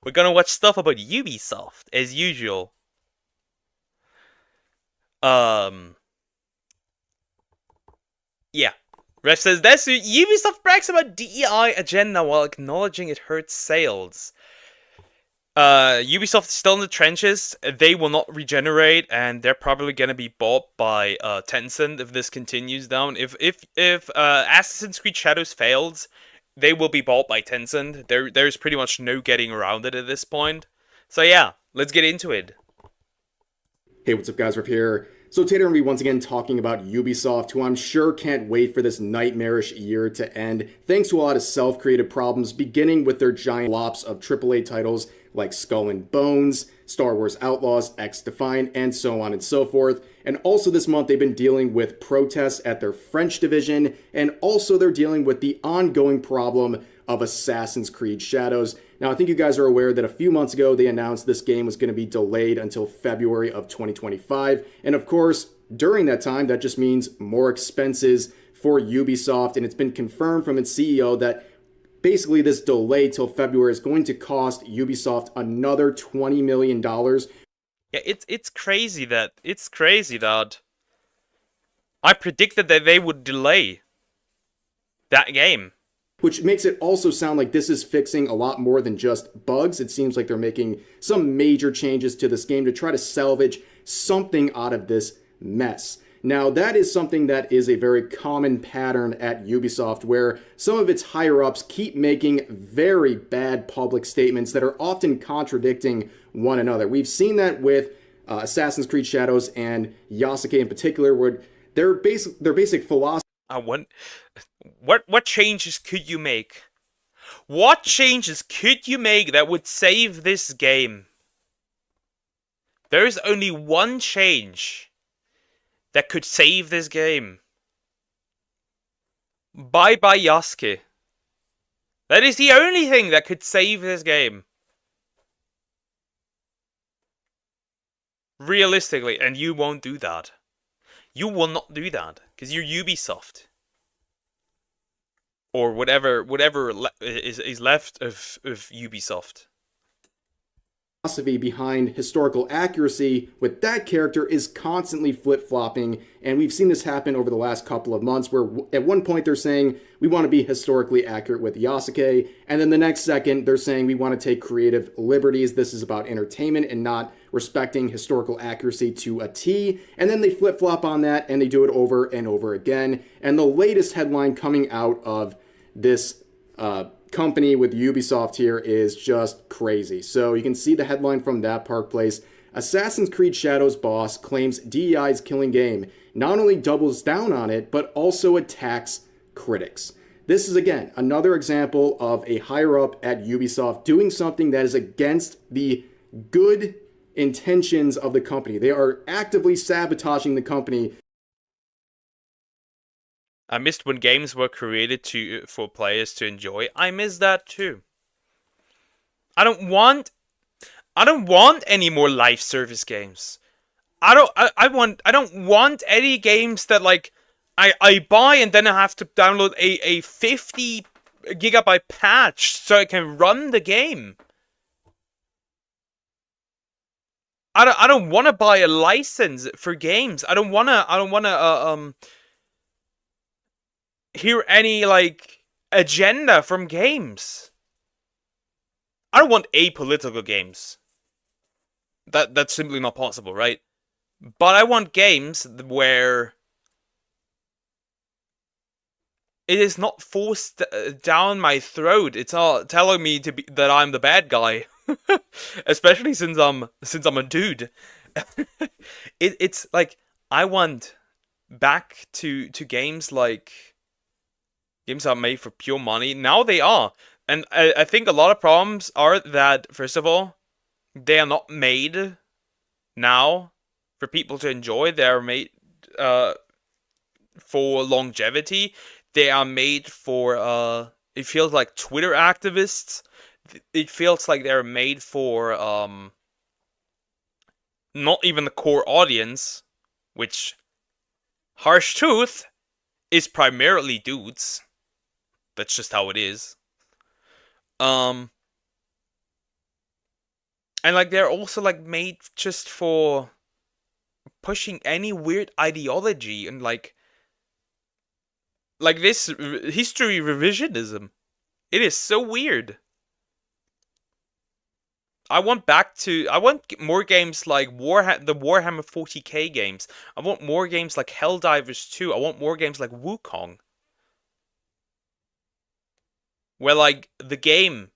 We're gonna watch stuff about Ubisoft, as usual. Um, yeah. Ref says this, Ubisoft brags about DEI agenda while acknowledging it hurts sales. Ubisoft is still in the trenches. They will not regenerate, and they're probably gonna be bought by Tencent if this continues down. If Assassin's Creed Shadows fails, they will be bought by Tencent. There's pretty much no getting around it at this point. So yeah, let's get into it. Hey, what's up, guys? Riff here. So today we're going to be once again talking about Ubisoft, who I'm sure can't wait for this nightmarish year to end, thanks to a lot of self-created problems, beginning with their giant flops of AAA titles like Skull and Bones, Star Wars Outlaws, X-Defined, and so on and so forth. And also this month they've been dealing with protests at their French division, and also they're dealing with the ongoing problem of Assassin's Creed Shadows. Now, I think you guys are aware that a few months ago they announced this game was going to be delayed until February of 2025. And of course, during that time, that just means more expenses for Ubisoft. And it's been confirmed from its CEO that basically this delay till February is going to cost Ubisoft another $20 million. Yeah, it's crazy that I predicted that they would delay that game. Which makes it also sound like this is fixing a lot more than just bugs. It seems like they're making some major changes to this game to try to salvage something out of this mess. Now, that is something that is a very common pattern at Ubisoft, where some of its higher ups keep making very bad public statements that are often contradicting one another. We've seen that with Assassin's Creed Shadows and Yasuke in particular, where their basic philosophy. I want what changes could you make? What changes could you make that would save this game? There is only one change that could save this game. Bye bye Yasuke. That is the only thing that could save this game. Realistically, and you won't do that. You will not do that because you're Ubisoft. Or whatever is left of Ubisoft. Philosophy behind historical accuracy with that character is constantly flip-flopping, and we've seen this happen over the last couple of months where at one point they're saying we want to be historically accurate with Yasuke, and then the next second they're saying we want to take creative liberties, this is about entertainment and not respecting historical accuracy to a T, and then they flip-flop on that and they do it over and over again. And the latest headline coming out of this company with Ubisoft here is just crazy. So you can see the headline from that Park Place. Assassin's Creed Shadows boss claims DEI's killing game, not only doubles down on it, but also attacks critics. This is, again, another example of a higher up at Ubisoft doing something that is against the good intentions of the company. They are actively sabotaging the company. I missed when games were created for players to enjoy. I miss that too. I don't want any more live service games. I don't want any games that like I buy and then I have to download a 50 gigabyte patch so I can run the game. I don't want to buy a license for games. I don't want to hear any like agenda from games. I don't want apolitical games. That's simply not possible, right? But I want games where it is not forced down my throat. It's all telling me that I'm the bad guy, especially since I'm a dude. It's like I want back to games like games are made for pure money. Now they are. And I think a lot of problems are that, first of all, they are not made now for people to enjoy. They are made for longevity. They are made for, it feels like Twitter activists. It feels like they're made for not even the core audience, which, harsh truth, is primarily dudes. That's just how it is. Um, And like they're also like made just for pushing any weird ideology and like this history revisionism. It is so weird. I want more games like the Warhammer 40k games. I want more games like Helldivers 2. I want more games like Wukong, where like the game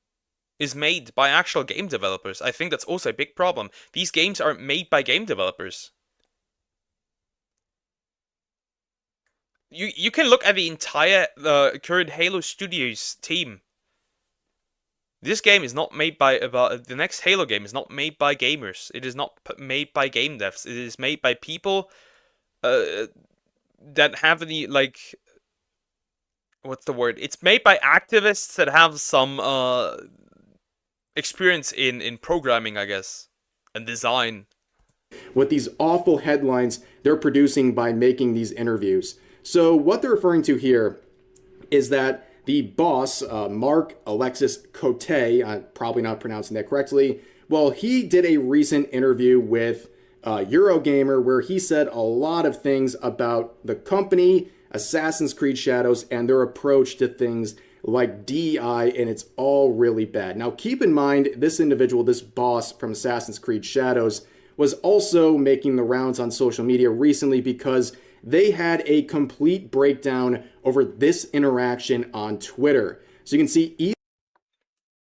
is made by actual game developers. I think that's also a big problem. These games aren't made by game developers. You can look at the entire current Halo Studios team. This game is not made by about the next Halo game is not made by gamers. It is not made by game devs. It is made by people uh, that have any like what's the word? It's made by activists that have some experience in programming, I guess, and design. With these awful headlines they're producing by making these interviews. So, what they're referring to here is that the boss, Mark Alexis Cote, I'm probably not pronouncing that correctly, well, he did a recent interview with Eurogamer where he said a lot of things about the company, Assassin's Creed Shadows, and their approach to things like DEI, and it's all really bad. Now, keep in mind, this individual, this boss from Assassin's Creed Shadows, was also making the rounds on social media recently because they had a complete breakdown over this interaction on Twitter. So you can see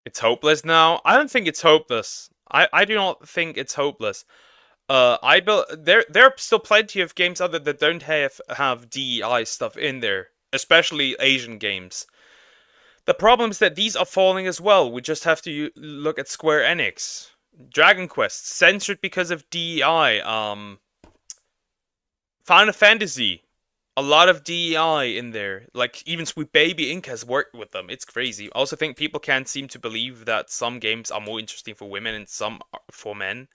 It's hopeless now. I don't think it's hopeless. I do not think it's hopeless. There are still plenty of games out there that don't have DEI stuff in there, especially Asian games. The problem is that these are falling as well. We just have to look at Square Enix, Dragon Quest censored because of DEI. Final Fantasy, a lot of DEI in there. Like even Sweet Baby Inc has worked with them. It's crazy. I also think people can't seem to believe that some games are more interesting for women and some are for men.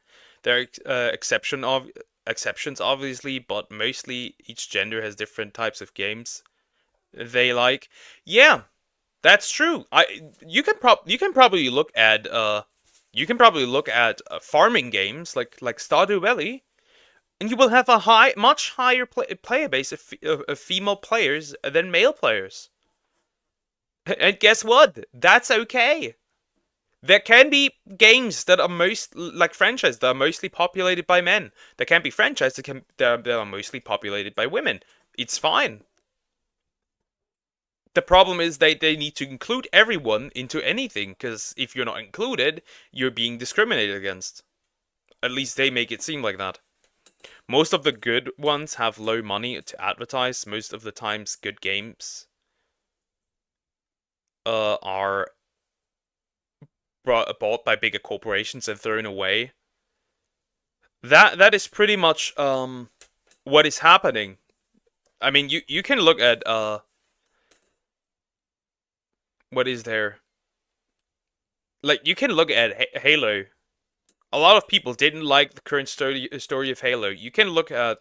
There are exceptions, obviously, but mostly each gender has different types of games they like. Yeah, that's true. You can probably look at farming games like Stardew Valley, and you will have a much higher player base of female players than male players. And guess what? That's okay. There can be games that are most like franchises that are mostly populated by men. There can be franchises that are mostly populated by women. It's fine. The problem is they need to include everyone into anything, because if you're not included, you're being discriminated against. At least they make it seem like that. Most of the good ones have low money to advertise. Most of the times, good games are bought by bigger corporations and thrown away. That is pretty much what is happening. I mean, you can look at what is there? Like you can look at Halo. A lot of people didn't like the current story of Halo. You can look at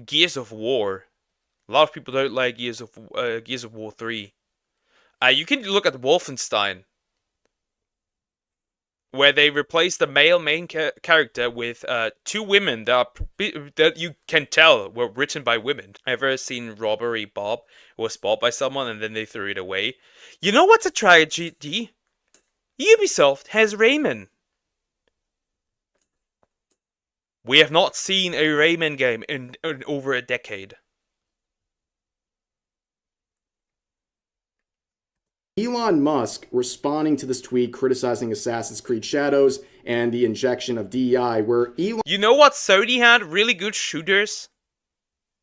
Gears of War. A lot of people don't like Gears of War 3. You can look at Wolfenstein, where they replaced the male main character with two women that you can tell were written by women. Ever seen Robbery Bob? It was bought by someone and then they threw it away. You know what's a tragedy? Ubisoft has Rayman. We have not seen a Rayman game in over a decade. Elon Musk responding to this tweet criticizing Assassin's Creed Shadows and the injection of DEI, where Elon. You know what? Sony had really good shooters.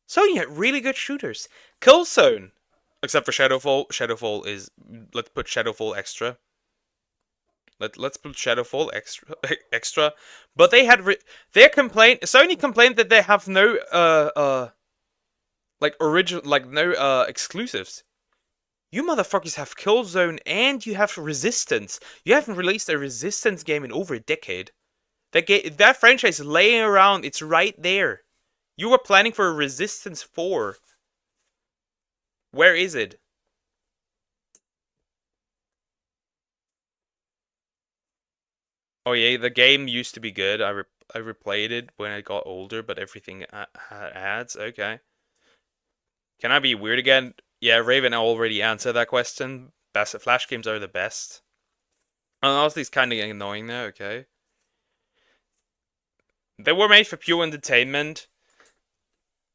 Sony had really good shooters. Killzone, except for Shadowfall. Shadowfall is, let's put Shadowfall extra. Let's put Shadowfall extra. But they had Sony complained that they have no like original no exclusives. You motherfuckers have Killzone and you have Resistance. You haven't released a Resistance game in over a decade. That franchise is laying around. It's right there. You were planning for a Resistance 4. Where is it? Oh yeah, the game used to be good. I replayed it when I got older, but everything had ads. Okay. Can I be weird again? Yeah, Raven already answered that question. Best Flash games are the best. Honestly, it's kind of annoying now. Okay. They were made for pure entertainment.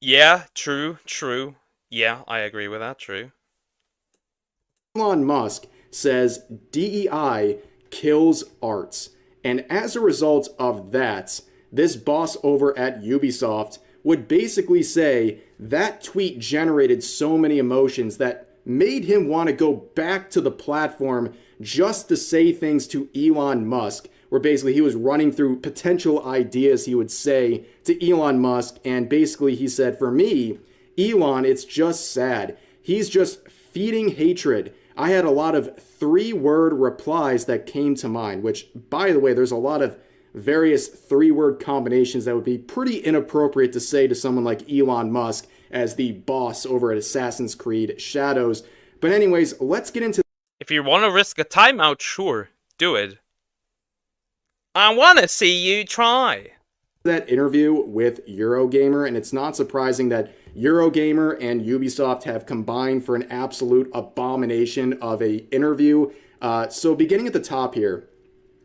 Yeah, true, true. Yeah, I agree with that. True. Elon Musk says DEI kills arts. And as a result of that, this boss over at Ubisoft would basically say that tweet generated so many emotions that made him want to go back to the platform just to say things to Elon Musk, where basically he was running through potential ideas he would say to Elon Musk. And basically he said, for me, Elon, it's just sad. He's just feeding hatred. I had a lot of 3-word replies that came to mind, which, by the way, there's a lot of various 3-word combinations that would be pretty inappropriate to say to someone like Elon Musk as the boss over at Assassin's Creed Shadows. But anyways, let's get into If you want to risk a timeout, sure, do it. I want to see you try. that interview with Eurogamer, and it's not surprising that Eurogamer and Ubisoft have combined for an absolute abomination of a interview. So beginning at the top here,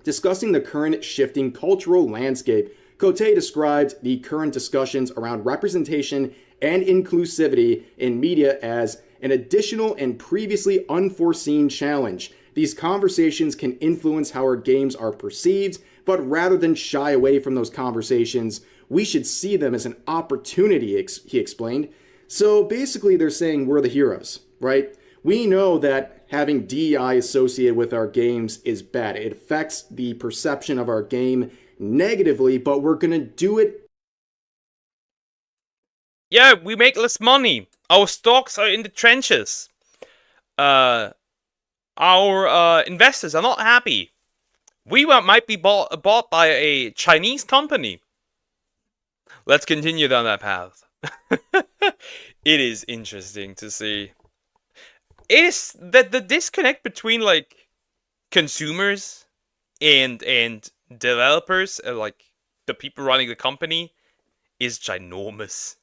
discussing the current shifting cultural landscape, Cote described the current discussions around representation and inclusivity in media as an additional and previously unforeseen challenge. These conversations can influence how our games are perceived, but rather than shy away from those conversations, we should see them as an opportunity, he explained. So basically, they're saying we're the heroes, right? We know that having DEI associated with our games is bad. It affects the perception of our game negatively, but we're going to do it. Yeah, we make less money. Our stocks are in the trenches. Our investors are not happy. We might be bought by a Chinese company. Let's continue down that path. It is interesting to see. It is that the disconnect between like consumers and developers, like the people running the company, is ginormous.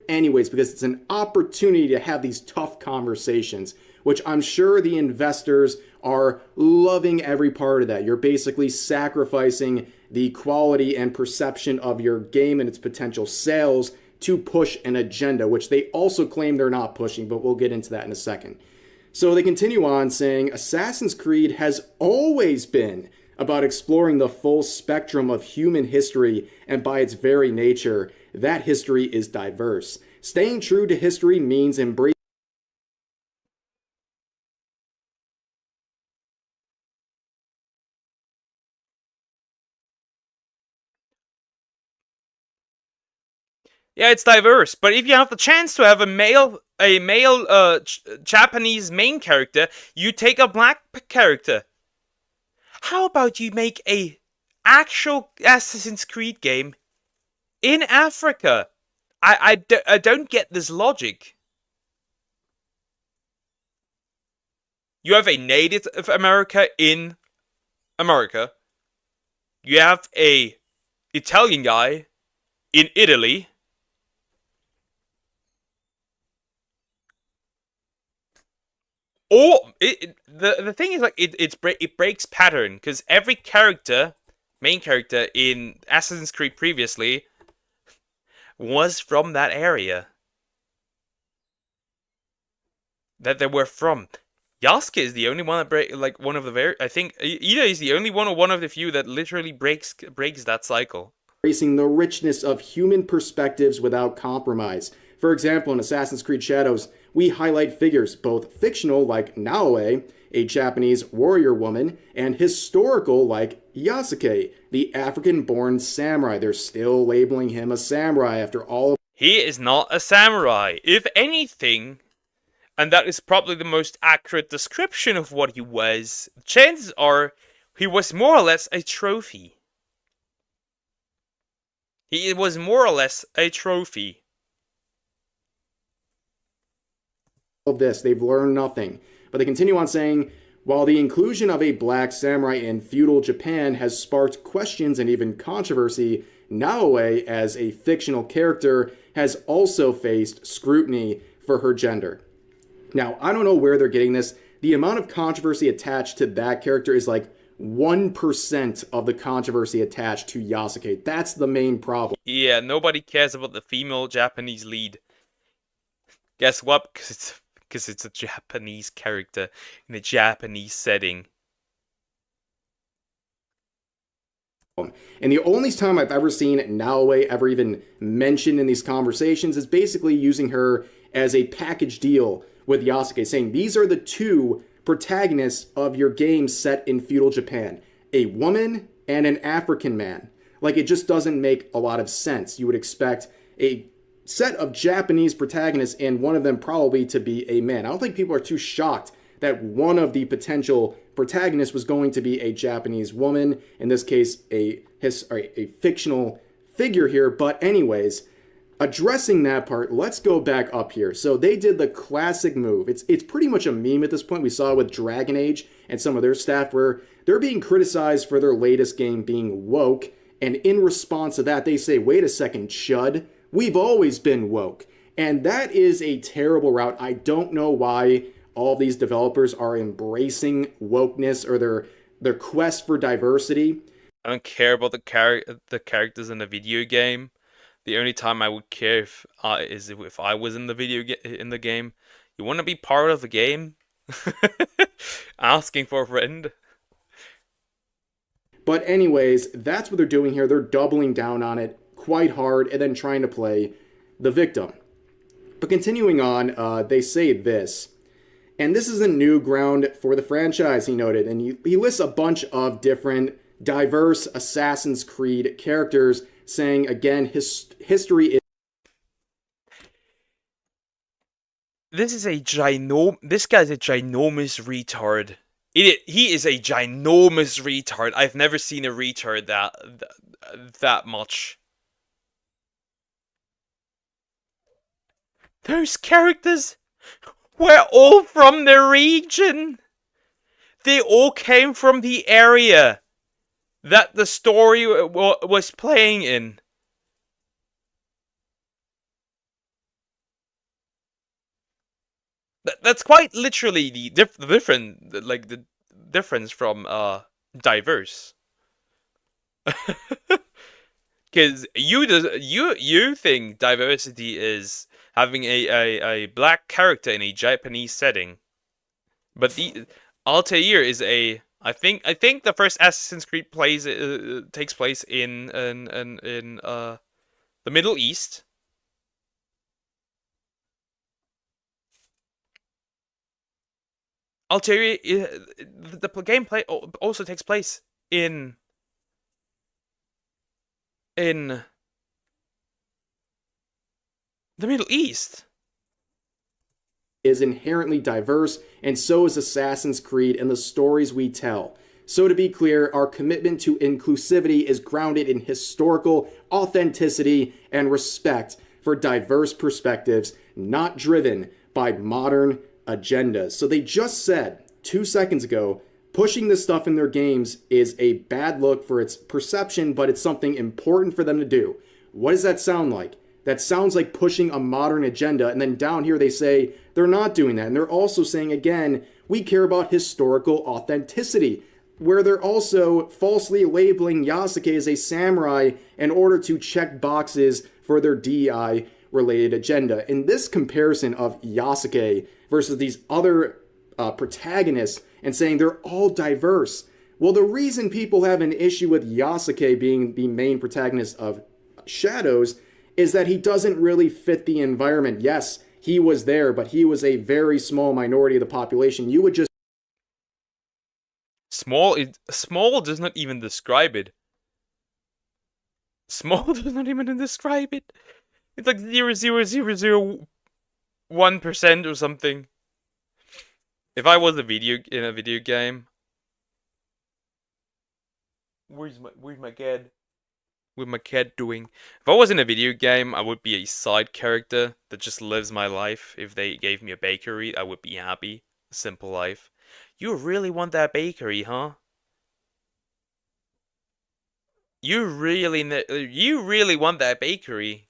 Anyways, because it's an opportunity to have these tough conversations, which I'm sure the investors are loving every part of that. You're basically sacrificing the quality and perception of your game and its potential sales to push an agenda, which they also claim they're not pushing, but we'll get into that in a second. So they continue on saying Assassin's Creed has always been about exploring the full spectrum of human history, and by its very nature, that history is diverse. Staying true to history means embracing. Yeah, it's diverse, but if you have the chance to have a male Japanese main character, you take a black character. How about you make a actual Assassin's Creed game in Africa? I don't get this logic. You have a Native America in America. You have a Italian guy in Italy. Or the thing is like it breaks pattern because every character, main character in Assassin's Creed previously, was from that area that they were from. Yasuke is the only one that one of the very. I think either he's the only one or one of the few that literally breaks that cycle. Embracing the richness of human perspectives without compromise. For example, in Assassin's Creed Shadows, we highlight figures both fictional like Naoe, a Japanese warrior woman, and historical like Yasuke, the African-born samurai. They're still labeling him a samurai after all of. He is not a samurai. If anything, and that is probably the most accurate description of what he was, chances are he was more or less a trophy. He was more or less a trophy. Of this, they've learned nothing. But they continue on saying, While the inclusion of a black samurai in feudal Japan has sparked questions and even controversy, Naoe, as a fictional character, has also faced scrutiny for her gender. Now, I don't know where they're getting this. The amount of controversy attached to that character is like 1% of the controversy attached to Yasuke. That's the main problem. Yeah, nobody cares about the female Japanese lead. Guess what? Because it's a Japanese character in a Japanese setting. And the only time I've ever seen Naoe ever even mentioned in these conversations is basically using her as a package deal with Yasuke, saying these are the two protagonists of your game set in feudal Japan, a woman and an African man. Like, it just doesn't make a lot of sense. You would expect a set of Japanese protagonists and one of them probably to be a man. I don't think people are too shocked that one of the potential protagonists was going to be a Japanese woman, in this case, a fictional figure here. But anyways, addressing that part, let's go back up here. So they did the classic move. It's pretty much a meme at this point. We saw it with Dragon Age and some of their staff where they're being criticized for their latest game being woke. And in response to that, they say, wait a second, chud, we've always been woke. And that is a terrible route. I don't know why all these developers are embracing wokeness or their quest for diversity. I don't care about the characters in a video game. The only time I would care is if I was in the game. You want to be part of the game? Asking for a friend. But anyways, that's what they're doing here. They're doubling down on it quite hard and then trying to play the victim. But continuing on, they say this. And this is a new ground for the franchise, he noted. And he lists a bunch of different diverse Assassin's Creed characters, saying, again, history is... This guy's a ginormous retard. He is a ginormous retard. I've never seen a retard that much. Those characters were all from the region. They all came from the area that the story was playing in. That's quite literally the difference from diverse. Because you think diversity is having a black character in a Japanese setting, but Altair is I think the first Assassin's Creed takes place in the Middle East. Altair, the gameplay also takes place in the Middle East. Is inherently diverse, and so is Assassin's Creed and the stories we tell. So to be clear, our commitment to inclusivity is grounded in historical authenticity and respect for diverse perspectives, not driven by modern agendas. So they just said 2 seconds ago, pushing this stuff in their games is a bad look for its perception, but it's something important for them to do. What does that sound like? That sounds like pushing a modern agenda, and then down here they say they're not doing that. And they're also saying, again, we care about historical authenticity, where they're also falsely labeling Yasuke as a samurai in order to check boxes for their DEI related agenda. In this comparison of Yasuke versus these other protagonists and saying they're all diverse, well, the reason people have an issue with Yasuke being the main protagonist of Shadows is that he doesn't really fit the environment. Yes, he was there, but he was a very small minority of the population. You would just... Small does not even describe it. Small does not even describe it. It's like 0.0001% or something. If I was in a video game, where's my cat? With my cat doing? If I was in a video game, I would be a side character that just lives my life. If they gave me a bakery, I would be happy. A simple life. You really want that bakery, huh? You really want that bakery.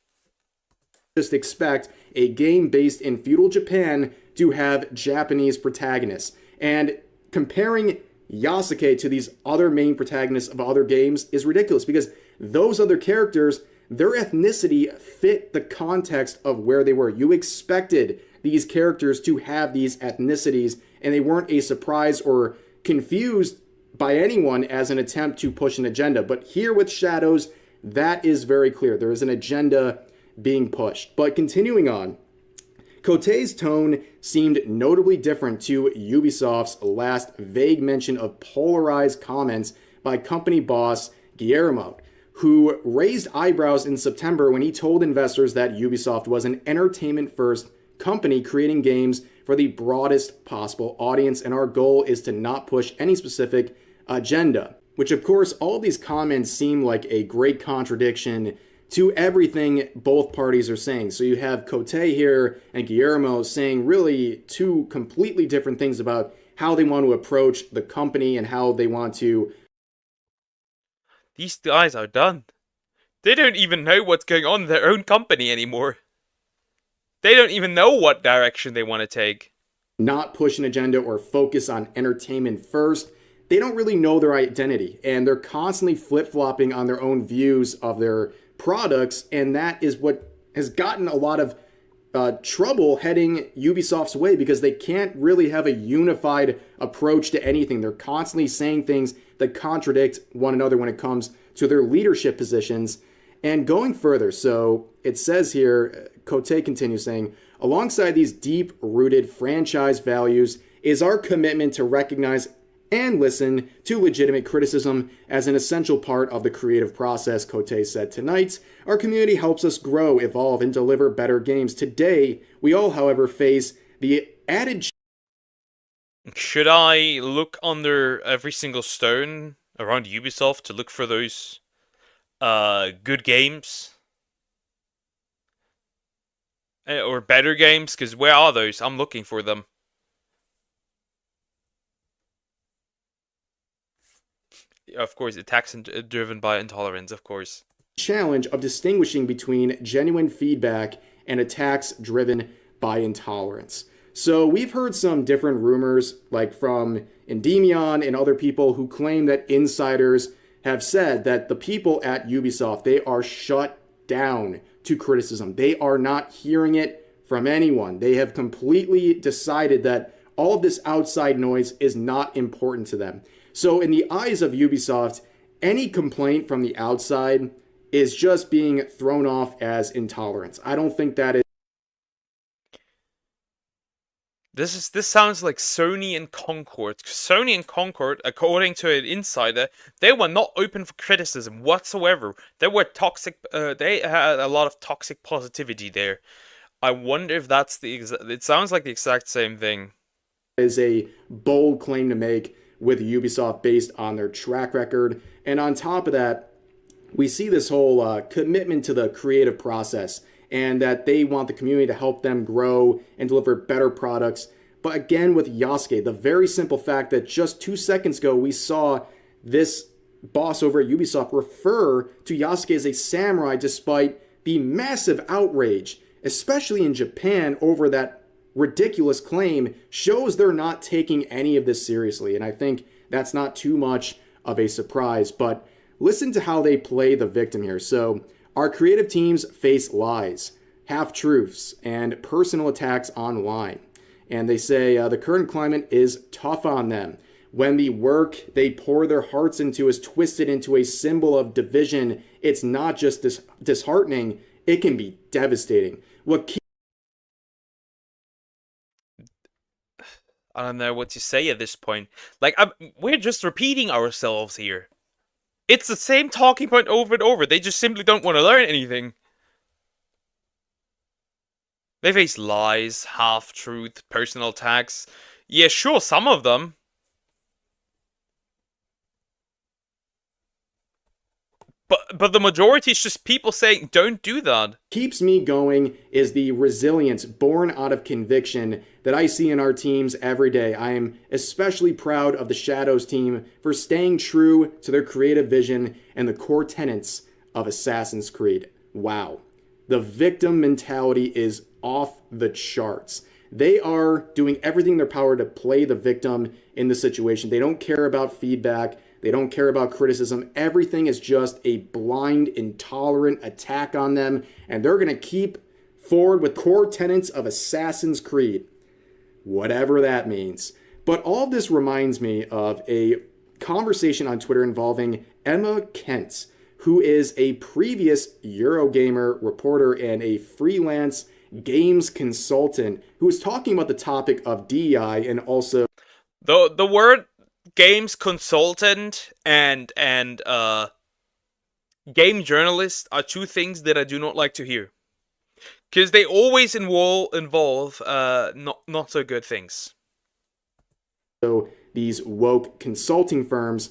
Just expect a game based in feudal Japan to have Japanese protagonists. And comparing Yasuke to these other main protagonists of other games is ridiculous because those other characters, their ethnicity fit the context of where they were. You expected these characters to have these ethnicities, and they weren't a surprise or confused by anyone as an attempt to push an agenda. But here with Shadows, that is very clear. There is an agenda being pushed. But continuing on, Cote's tone seemed notably different to Ubisoft's last vague mention of polarized comments by company boss Guillermo, who raised eyebrows in September when he told investors that Ubisoft was an entertainment first company creating games for the broadest possible audience, and our goal is to not push any specific agenda. Which, of course, all these comments seem like a great contradiction to everything both parties are saying. So you have Cote here and Guillermo saying really two completely different things about how they want to approach the company and how they want to. These guys are done. They don't even know what's going on in their own company anymore. They don't even know what direction they want to take. Not push an agenda or focus on entertainment first. They don't really know their identity, and they're constantly flip-flopping on their own views of their products, and that is what has gotten a lot of trouble heading Ubisoft's way because they can't really have a unified approach to anything. They're constantly saying things that contradict one another when it comes to their leadership positions. And going further, so it says here, Cote continues saying, alongside these deep-rooted franchise values is our commitment to recognize and listen to legitimate criticism as an essential part of the creative process, Cote said tonight. Our community helps us grow, evolve, and deliver better games. Today, we all, however, face the added. Should I look under every single stone around Ubisoft to look for those good games? Or better games? Because where are those? I'm looking for them. Of course, attacks driven by intolerance, of course. Challenge of distinguishing between genuine feedback and attacks driven by intolerance. So we've heard some different rumors, like from Endymion and other people who claim that insiders have said that the people at Ubisoft, they are shut down to criticism. They are not hearing it from anyone. They have completely decided that all of this outside noise is not important to them. So in the eyes of Ubisoft, any complaint from the outside is just being thrown off as intolerance. I don't think that is. This sounds like Sony and Concord. Sony and Concord, according to an insider, they were not open for criticism whatsoever. They were toxic. They had a lot of toxic positivity there. I wonder if that's the exact. It sounds like the exact same thing. Is a bold claim to make with Ubisoft based on their track record, and on top of that, we see this whole commitment to the creative process and that they want the community to help them grow and deliver better products. But again, with Yasuke, the very simple fact that just 2 seconds ago we saw this boss over at Ubisoft refer to Yasuke as a samurai despite the massive outrage, especially in Japan, over that ridiculous claim, shows they're not taking any of this seriously. And I think that's not too much of a surprise. But listen to how they play the victim here. So, our creative teams face lies, half-truths, and personal attacks online. And they say the current climate is tough on them. When the work they pour their hearts into is twisted into a symbol of division, it's not just disheartening, it can be devastating. I don't know what to say at this point. Like, we're just repeating ourselves here. It's the same talking point over and over. They just simply don't want to learn anything. They face lies, half-truth, personal attacks. Yeah, sure, some of them. But but the majority is just people saying, don't do that. Keeps me going is the resilience born out of conviction that I see in our teams every day. I am especially proud of the Shadows team for staying true to their creative vision and the core tenets of Assassin's Creed. Wow. The victim mentality is off the charts. They are doing everything in their power to play the victim in the situation. They don't care about feedback. They don't care about criticism. Everything is just a blind, intolerant attack on them, and they're going to keep forward with core tenets of Assassin's Creed, whatever that means. But all of this reminds me of a conversation on Twitter involving Emma Kent, who is a previous Eurogamer reporter and a freelance games consultant who was talking about the topic of DEI and also The word games consultant and game journalist are two things that I do not like to hear, because they always involve not so good things. these woke consulting firms,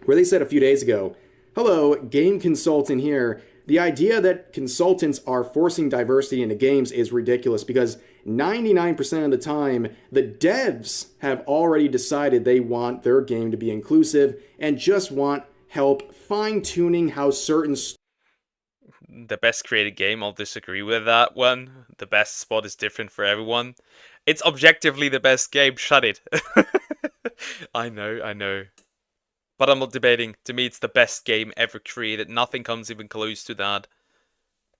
where they said a few days ago, hello, game consultant here. The idea that consultants are forcing diversity into games is ridiculous because 99% of the time, the devs have already decided they want their game to be inclusive and just want help fine-tuning how certain The best created game, I'll disagree with that one. The best spot is different for everyone. It's objectively the best game, shut it. I know. But I'm not debating. To me, it's the best game ever created. Nothing comes even close to that.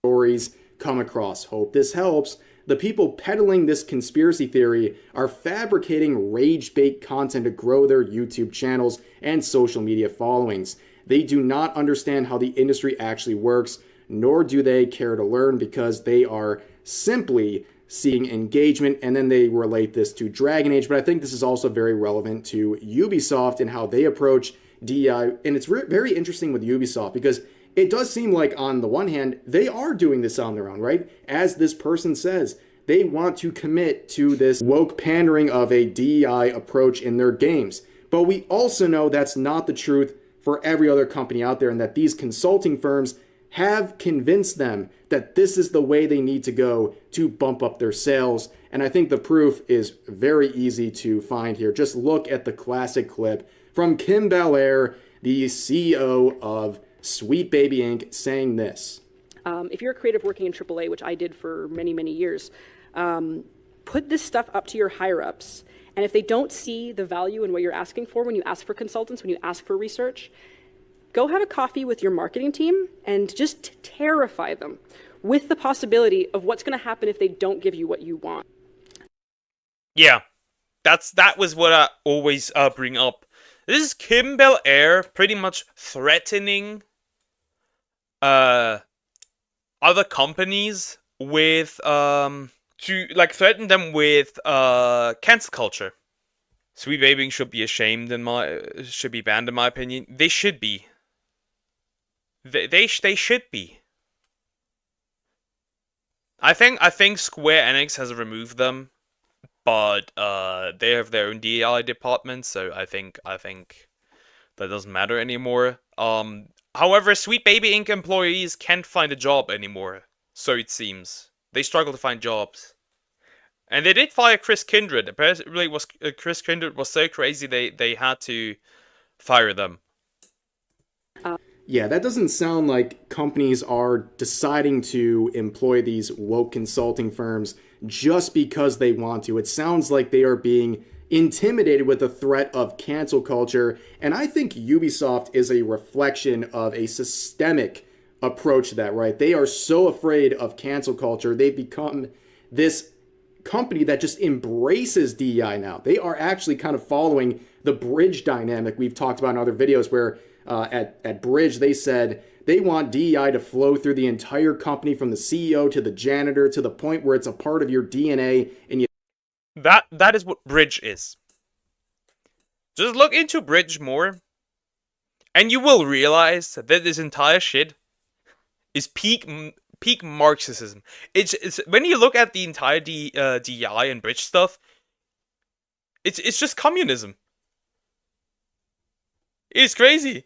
stories come across. Hope this helps. The people peddling this conspiracy theory are fabricating rage bait content to grow their YouTube channels and social media followings. They do not understand how the industry actually works, nor do they care to learn because they are simply seeing engagement, and then they relate this to Dragon Age. But I think this is also very relevant to Ubisoft and how they approach DEI. And it's very interesting with Ubisoft because it does seem like, on the one hand, they are doing this on their own, right? As this person says, they want to commit to this woke pandering of a DEI approach in their games. But we also know that's not the truth for every other company out there, and that these consulting firms have convinced them that this is the way they need to go to bump up their sales. And I think the proof is very easy to find here. Just look at the classic clip from Kim Belair, the CEO of Sweet Baby Inc., saying this. If you're a creative working in AAA, which I did for many, many years, put this stuff up to your higher-ups. And if they don't see the value in what you're asking for when you ask for consultants, when you ask for research, go have a coffee with your marketing team and just terrify them with the possibility of what's going to happen if they don't give you what you want. Yeah, that was what I always bring up. This is Kim Belair pretty much threatening other companies with to like threaten them with cancel culture. Sweet Baby should be ashamed should be banned in my opinion. They should be. They should be. I think Square Enix has removed them, but they have their own DEI department, so I think that doesn't matter anymore. However, Sweet Baby Inc. employees can't find a job anymore, so it seems. They struggle to find jobs. And they did fire Chris Kindred. Apparently, Chris Kindred was so crazy they had to fire them. Yeah, that doesn't sound like companies are deciding to employ these woke consulting firms just because they want to. It sounds like they are being intimidated with the threat of cancel culture. And I think Ubisoft is a reflection of a systemic approach to that, right? They are so afraid of cancel culture. They've become this company that just embraces DEI now. They are actually kind of following the Bridge dynamic we've talked about in other videos where at Bridge, they said they want DEI to flow through the entire company from the CEO to the janitor to the point where it's a part of your DNA. And you that is what Bridge is. Just look into Bridge more, and you will realize that this entire shit is peak Marxism. It's when you look at the entire DEI and Bridge stuff, it's just communism. It's crazy.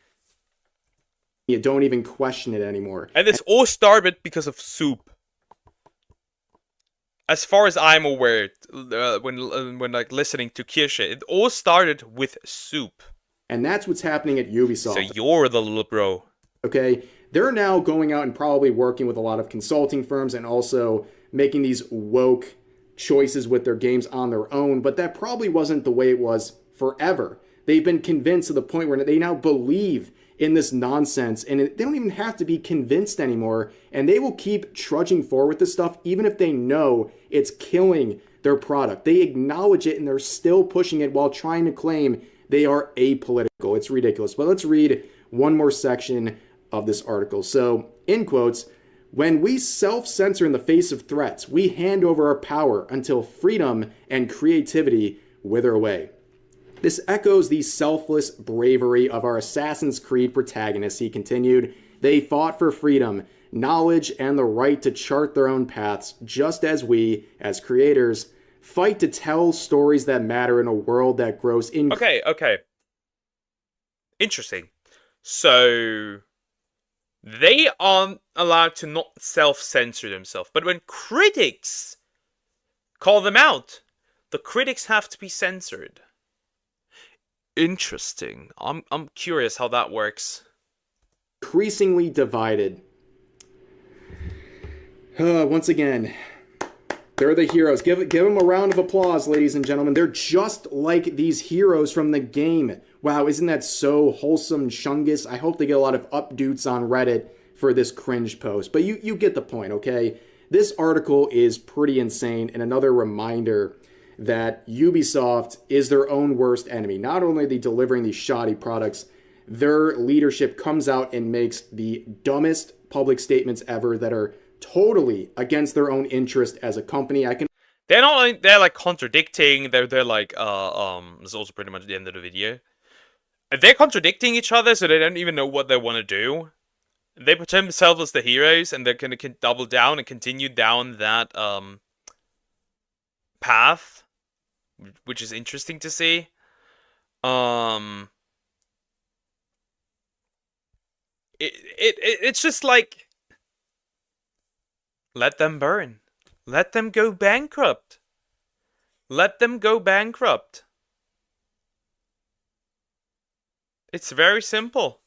You don't even question it anymore. And this all started because of soup. As far as I'm aware, when like listening to Kirsche, it all started with soup. And that's what's happening at Ubisoft. So you're the little bro. Okay, they're now going out and probably working with a lot of consulting firms and also making these woke choices with their games on their own, but that probably wasn't the way it was forever. They've been convinced to the point where they now believe in this nonsense, and they don't even have to be convinced anymore, and they will keep trudging forward with this stuff even if they know it's killing their product. They acknowledge it and they're still pushing it while trying to claim they are apolitical. It's ridiculous. But let's read one more section of this article. So, in quotes, when we self-censor in the face of threats, we hand over our power until freedom and creativity wither away. This echoes the selfless bravery of our Assassin's Creed protagonists, he continued. They fought for freedom, knowledge, and the right to chart their own paths, just as we, as creators, fight to tell stories that matter in a world that grows in... Okay. Interesting. So... they aren't allowed to not self-censor themselves. But when critics call them out, the critics have to be censored. Interesting. I'm curious how that works. Increasingly divided. Once again, they're the heroes. Give them a round of applause, ladies and gentlemen. They're just like these heroes from the game. Wow, isn't that so wholesome, Chungus? I hope they get a lot of updates on Reddit for this cringe post. But you get the point, okay? This article is pretty insane, and another reminder that Ubisoft is their own worst enemy. Not only are they delivering these shoddy products, their leadership comes out and makes the dumbest public statements ever that are totally against their own interest as a company. They're not only, they're like contradicting, they're like, this is also pretty much the end of the video. They're contradicting each other, so they don't even know what they want to do. They pretend themselves as the heroes, and they're gonna double down and continue down that, path. Which is interesting to see. It's just like, let them burn. Let them go bankrupt. Let them go bankrupt. It's very simple.